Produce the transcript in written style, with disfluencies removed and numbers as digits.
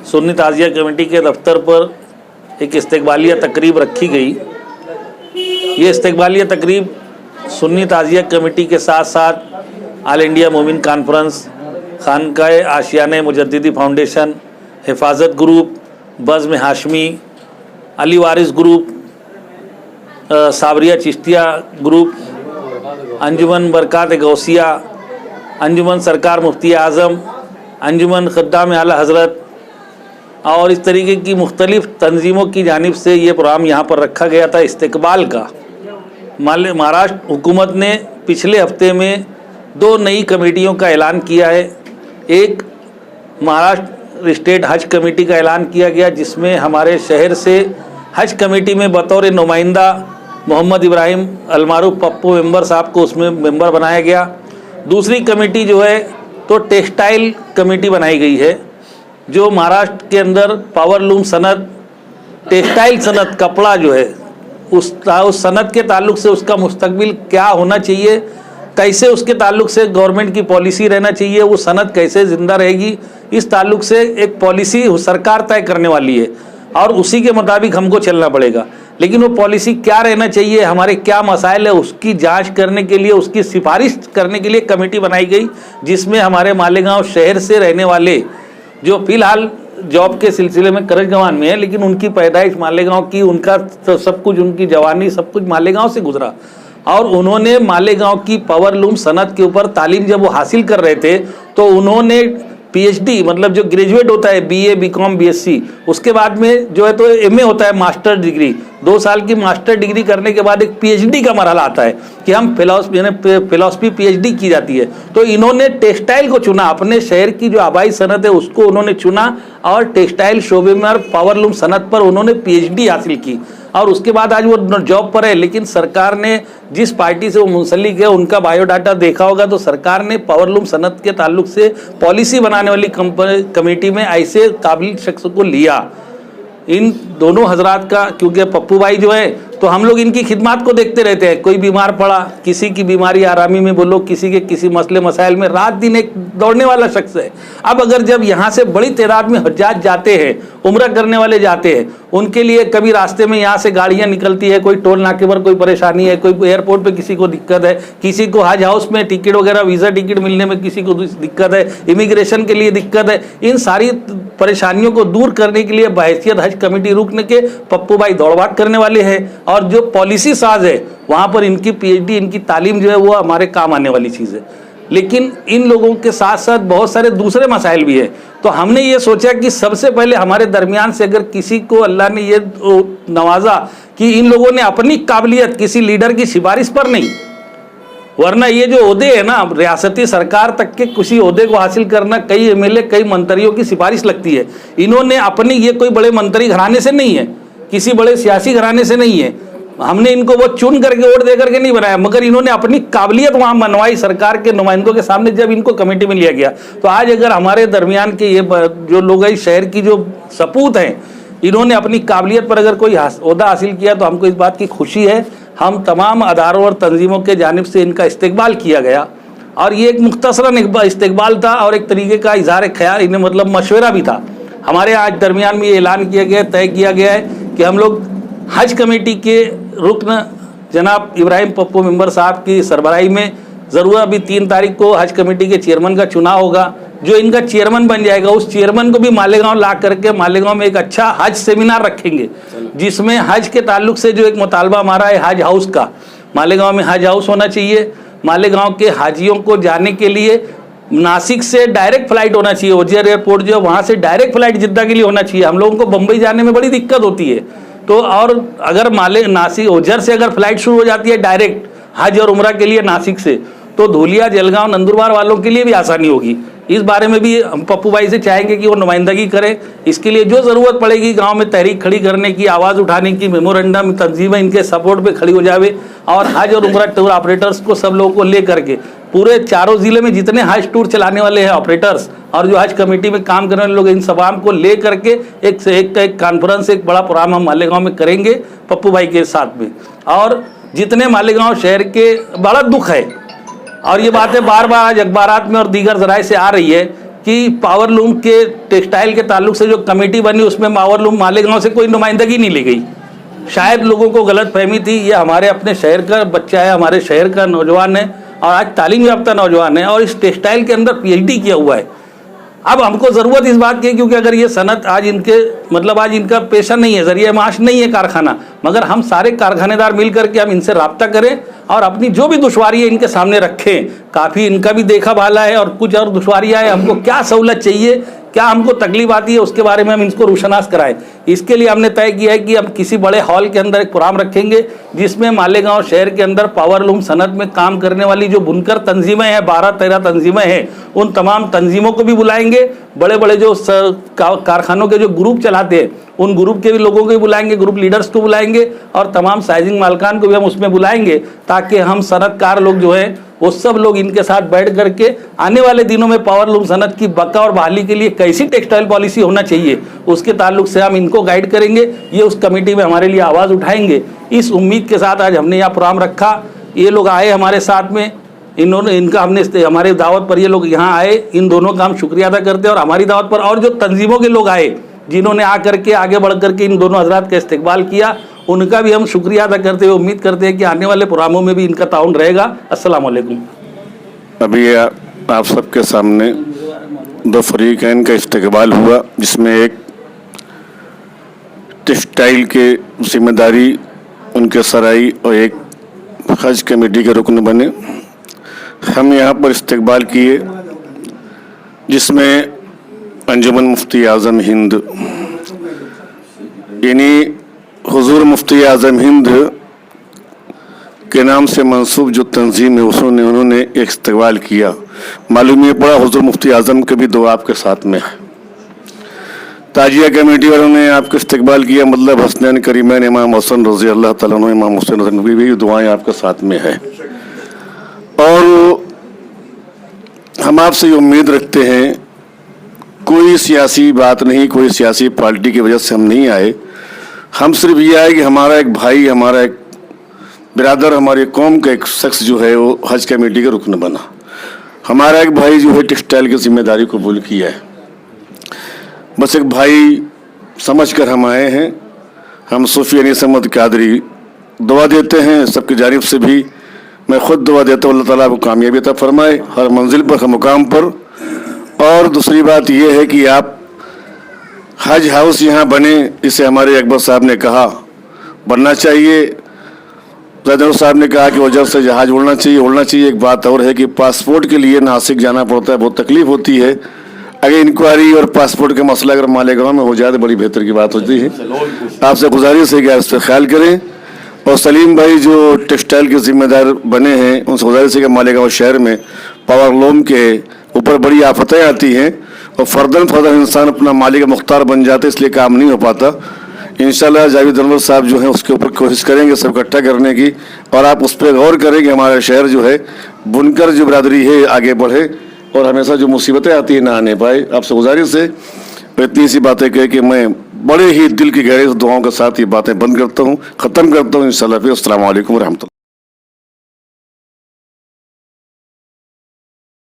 सुन्नी ताज़िया committee के दफ्तर पर एक इस्तकबालिया तकरीब रखी गई। ये इस्तकबालिया तकरीब सुन्नी ताज़िया कमेटी के साथ साथ ऑल इंडिया मोमिन कॉन्फ्रेंस, खानकाए आशियाने मुजद्दिदी फाउंडेशन, हिफाजत ग्रुप, बज़्म हाशमी, अली वारिस ग्रुप, साबरिया चिश्तिया ग्रुप, अंजुमन बरक़ात गौसिया, अंजुमन सरकार मुफ्ती आज़म, अंजुमन ख़ुद्दाम आला हज़रत और इस तरीके की मुख्तलिफ़ तंजीमों की जानिब से ये प्रोग्राम यहाँ पर रखा गया था इस्तकबाल का। महाराष्ट्र हुकूमत ने पिछले हफ्ते में 2 नई कमेटियों का ऐलान किया है। एक महाराष्ट्र स्टेट हज कमेटी का ऐलान किया गया, जिसमें हमारे शहर से हज कमेटी में बतौर नुमाइंदा मोहम्मद इब्राहिम अलमारूफ पप्पू मेंबर साहब को उसमें मेंबर बनाया गया। दूसरी कमेटी जो है तो टेक्सटाइल कमेटी बनाई गई है, जो महाराष्ट्र के अंदर पावरलूम सनत, टेक्सटाइल सनत, कपड़ा जो है उस सनत के ताल्लुक से उसका मुस्तकबिल क्या होना चाहिए, कैसे उसके ताल्लुक से गवर्नमेंट की पॉलिसी रहना चाहिए, वो सनत कैसे ज़िंदा रहेगी, इस ताल्लुक से एक पॉलिसी सरकार तय करने वाली है और उसी के मुताबिक हमको चलना पड़ेगा। लेकिन वो पॉलिसी क्या रहना चाहिए, हमारे क्या मसाइल है, उसकी जांच करने के लिए, उसकी सिफारिश करने के लिए कमेटी बनाई गई, जिसमें हमारे मालेगांव शहर से रहने वाले जो फ़िलहाल जॉब के सिलसिले में करजगंवान में है, लेकिन उनकी पैदाइश मालेगांव की, उनका तो सब कुछ, उनकी जवानी सब कुछ मालेगांव से गुजरा और उन्होंने मालेगांव की पावरलूम सनत के ऊपर तालीम जब वो हासिल कर रहे थे तो उन्होंने पीएचडी, मतलब जो ग्रेजुएट होता है बीए, बीकॉम, बीएससी, उसके बाद में जो है तो एमए होता है, मास्टर डिग्री, 2 साल की मास्टर डिग्री करने के बाद एक पीएचडी का मरहला आता है कि हम फिलॉसफी पीएचडी की जाती है। तो इन्होंने टेक्सटाइल को चुना, अपने शहर की जो आबाई सनत है उसको उन्होंने चुना और टेक्सटाइल शोबे में और पावरलूम सनत पर उन्होंने पीएचडी हासिल की और उसके बाद आज वो जॉब पर है। लेकिन सरकार ने जिस पार्टी से वो मुंसलिक है उनका बायोडाटा देखा होगा तो सरकार ने पावरलूम सनत के ताल्लुक से पॉलिसी बनाने वाली कमेटी में ऐसे काबिल शख्स को लिया। इन दोनों हजरात का, क्योंकि पप्पू भाई जो है तो हम लोग इनकी खिदमत को देखते रहते हैं, कोई बीमार पड़ा, किसी की बीमारी आरामी में बोलो, किसी के किसी मसले मसाइल में रात दिन एक दौड़ने वाला शख्स है। अब अगर जब यहाँ से बड़ी तादाद में हज्जाज जाते हैं, उम्रा करने वाले जाते हैं, उनके लिए कभी रास्ते में यहाँ से गाड़ियाँ निकलती है, कोई टोल नाके पर कोई परेशानी है, कोई एयरपोर्ट पर किसी को दिक्कत है, किसी को हज हाउस में टिकट वगैरह वीज़ा टिकट मिलने में किसी को दिक्कत है, इमिग्रेशन के लिए दिक्कत है, इन सारी परेशानियों को दूर करने के लिए बहैसियत हज कमेटी रुकन के पप्पू भाई दौड़ भाग करने वाले हैं और जो पॉलिसी साज है वहाँ पर इनकी पीएचडी, इनकी तालीम जो है वो हमारे काम आने वाली चीज़ है। लेकिन इन लोगों के साथ साथ बहुत सारे दूसरे मसाइल भी है। तो हमने ये सोचा कि सबसे पहले हमारे दरमियान से अगर किसी को अल्लाह ने ये नवाजा कि इन लोगों ने अपनी काबिलियत किसी लीडर की सिफारिश पर नहीं, वरना ये जो ओहदे है ना, रियासती सरकार तक के किसी ओहदे को हासिल करना कई एमएलए, कई मंत्रियों की सिफारिश लगती है। इन्होंने अपनी, ये कोई बड़े मंत्री घराने से नहीं है, किसी बड़े सियासी घराने से नहीं है, हमने इनको वो चुन करके वोट दे करके नहीं बनाया, मगर इन्होंने अपनी काबिलियत वहाँ मनवाई सरकार के नुमाइंदों के सामने जब इनको कमेटी में लिया गया। तो आज अगर हमारे दरमियान के ये जो लोग हैं, शहर की जो सपूत हैं, इन्होंने अपनी काबिलियत पर अगर कोई ओहदा हासिल किया तो हमको इस बात की खुशी है। हम तमाम अदारों और तंजीमों के जानिब से इनका इस्तकबाल किया गया और ये एक मुख्तसरन इस्तकबाल था और एक तरीके का इजहार ख्याल, इन्हें मतलब मशवरा भी था। हमारे आज दरमियान में ये ऐलान किया गया, तय किया गया है कि हम लोग हज कमेटी के रुकन जनाब इब्राहिम पप्पू मेंबर साहब की सरबराही में ज़रूर अभी 3 तारीख को हज कमेटी के चेयरमैन का चुनाव होगा। जो इनका चेयरमैन बन जाएगा उस चेयरमैन को भी मालेगांव ला करके मालेगांव में एक अच्छा हज सेमिनार रखेंगे, जिसमें हज के ताल्लुक से जो एक मुतालबा हमारा है हज हाउस का, मालेगांव में हज हाउस होना चाहिए। मालेगांव के हाजियों को जाने के लिए नासिक से डायरेक्ट फ्लाइट होना चाहिए, ओजियर एयरपोर्ट जो है वहाँ से डायरेक्ट फ्लाइट जिद्दा के लिए होना चाहिए। हम लोगों को बम्बई जाने में बड़ी दिक्कत होती है, तो और अगर नासिक ओजियर से अगर फ्लाइट शुरू हो जाती है डायरेक्ट हज और उम्रा के लिए नासिक से, तो धूलिया, जलगांव, नंदुरबार वालों के लिए भी आसानी होगी। इस बारे में भी हम पप्पू भाई से चाहेंगे कि वो नुमाइंदगी करें। इसके लिए जो ज़रूरत पड़ेगी गांव में तहरीक खड़ी करने की, आवाज़ उठाने की, मेमोरेंडम तंजीमें इनके सपोर्ट पे खड़ी हो जावे और हज और उम्रा टूर ऑपरेटर्स को, सब लोगों को ले करके पूरे चारों ज़िले में जितने हज टूर चलाने वाले हैं ऑपरेटर्स और जो हज कमेटी में काम करने वाले लोग, इन सबाम को ले करके एक से एक कॉन्फ्रेंस, एक बड़ा प्रोग्राम हम मालेगांव में करेंगे पप्पू भाई के साथ में। और जितने मालेगांव शहर के बड़ा दुख है और ये बातें बार बार आज अखबारात में और दीगर ज़राए से आ रही है कि पावर लूम के टेक्सटाइल के ताल्लुक से जो कमेटी बनी उसमें पावर लूम मालेगांव से कोई नुमाइंदगी नहीं ली गई। शायद लोगों को गलत फहमी थी। ये हमारे अपने शहर का बच्चा है, हमारे शहर का नौजवान है और आज तालीम याफ्ता नौजवान है और इस टेक्सटाइल के अंदर PhD किया हुआ है। अब हमको ज़रूरत इस बात की, क्योंकि अगर ये सनत आज इनके मतलब आज इनका पेशा नहीं है, जरिए माश नहीं है कारखाना, मगर हम सारे कारखानेदार मिल करके हम इनसे रब्ता करें और अपनी जो भी दुश्वारी है इनके सामने रखें। काफ़ी इनका भी देखा भाला है और कुछ और दुश्वारियाँ हैं, हमको क्या सहूलत चाहिए, क्या हमको तकलीफ आती है, उसके बारे में हम इनको रोशनास कराएं। इसके लिए हमने तय किया है कि हम किसी बड़े हॉल के अंदर एक प्रोग्राम रखेंगे जिसमें मालेगांव शहर के अंदर पावर लूम सनत में काम करने वाली जो बुनकर तंजीमें हैं, 12-13 तंजीमें हैं, उन तमाम तंजीमों को भी बुलाएंगे। बड़े बड़े जो कारखानों के जो ग्रुप चलाते हैं उन ग्रुप के भी लोगों को भी बुलाएंगे, ग्रुप लीडर्स को बुलाएंगे और तमाम साइजिंग मालकान को भी हम उसमें बुलाएंगे, ताकि हम सनतकार लोग जो हैं वो सब लोग इनके साथ बैठ करके आने वाले दिनों में पावर लूम सनत की बका और बहाली के लिए कैसी टेक्सटाइल पॉलिसी होना चाहिए उसके ताल्लुक से हम इनको गाइड करेंगे। ये उस कमेटी में हमारे लिए आवाज़ उठाएंगे। इस उम्मीद के साथ आज हमने यहाँ प्रोग्राम रखा। ये लोग आए हमारे साथ में, इन्होंने इनका हमने हमारे दावत पर ये लोग यहाँ आए, इन दोनों का हम शुक्रिया अदा करते हैं। और हमारी दावत पर और जो तंजीमों के लोग आए जिन्होंने आकर के आगे बढ़ करके इन दोनों हजरात का इस्तेकबाल किया, उनका भी हम शुक्रिया अदा करते हुए उम्मीद करते हैं कि आने वाले प्रोग्रामों में भी इनका ताउन रहेगा। अस्सलाम वालेकुम। अभी आप सबके सामने दो फरीकैन का इस्तेकबाल हुआ, जिसमें एक टेक्सटाइल के जिम्मेदारी उनके सराई और एक हज कमेटी के रुकन बने। हम यहाँ पर इस्तेकबाल किए जिसमें अंजुमन मुफ्ती आज़म हिंद यानी हुजूर मुफ्ती आज़म हिंद के नाम से मंसूब जो तंजीम है उन्होंने एक इस्तेकबाल किया। मालूम ये पड़ा हुजूर मुफ्ती आज़म के भी दुआ आपके साथ में है। ताजिया कमेटी वालों ने आपका इस्तेकबाल किया, मतलब हसनैन करीमैन इमाम हुसैन रज़ी अल्लाह तआला अन्हु इमाम हुसैन रज़ी भी दुआएं आपके साथ में है। और हम आपसे ये उम्मीद रखते हैं, कोई सियासी बात नहीं, कोई सियासी पार्टी की वजह से हम नहीं आए। हम सिर्फ ये आए कि हमारा एक भाई, हमारा एक बिरादर, हमारी कौम का एक शख्स जो है वो हज कमेटी का रुकन बना। हमारा एक भाई जो है टेक्सटाइल की जिम्मेदारी कबूल किया है। बस एक भाई समझ कर हम आए हैं। हम सूफी अनीस अहमद कादरी दुआ देते हैं, सबकी जानिब से भी मैं ख़ुद दुआ देता हूँ अल्लाह ताला को कामयाबी अता फरमाए हर मंजिल पर, हर मुकाम पर। और दूसरी बात यह है कि आप हज हाउस यहाँ बने, इसे हमारे अकबर साहब ने कहा बनना चाहिए। ज़ैदुर साहब ने कहा कि वजह से जहाज़ उड़ना चाहिए। एक बात और है कि पासपोर्ट के लिए नासिक जाना पड़ता है, बहुत तकलीफ़ होती है। अगर इंक्वायरी और पासपोर्ट का मसला अगर मालेगांव में हो जाए तो बड़ी बेहतर की बात होती है। आपसे गुजारिश है कि आप इस पर ख्याल करें। और सलीम भाई जो टेक्सटाइल के ज़िम्मेदार बने हैं, उनसे गुजारिश है कि मालेगांव शहर में पावर लूम के ऊपर बड़ी आफतें आती हैं और फ़र्दन इंसान अपना मालिक मुख्तार बन जाते, इसलिए काम नहीं हो पाता। इंशाल्लाह जावेद अनवर साहब जो हैं उसके ऊपर कोशिश करेंगे सब इकट्ठा करने की, और आप उस पर गौर करें कि हमारा शहर जो है बुनकर जो बरादरी है आगे बढ़े और हमेशा जो मुसीबतें आती हैं ना आने पाए। आपसे गुजारिश है, इतनी सी बातें कह के मैं बड़े ही दिल की गहरे दुआओं के साथ ये बातें बंद करता हूँ, ख़त्म करता हूँ। इंशाल्लाह फिर अस्सलाम वालेकुम रहमतुल्लाह।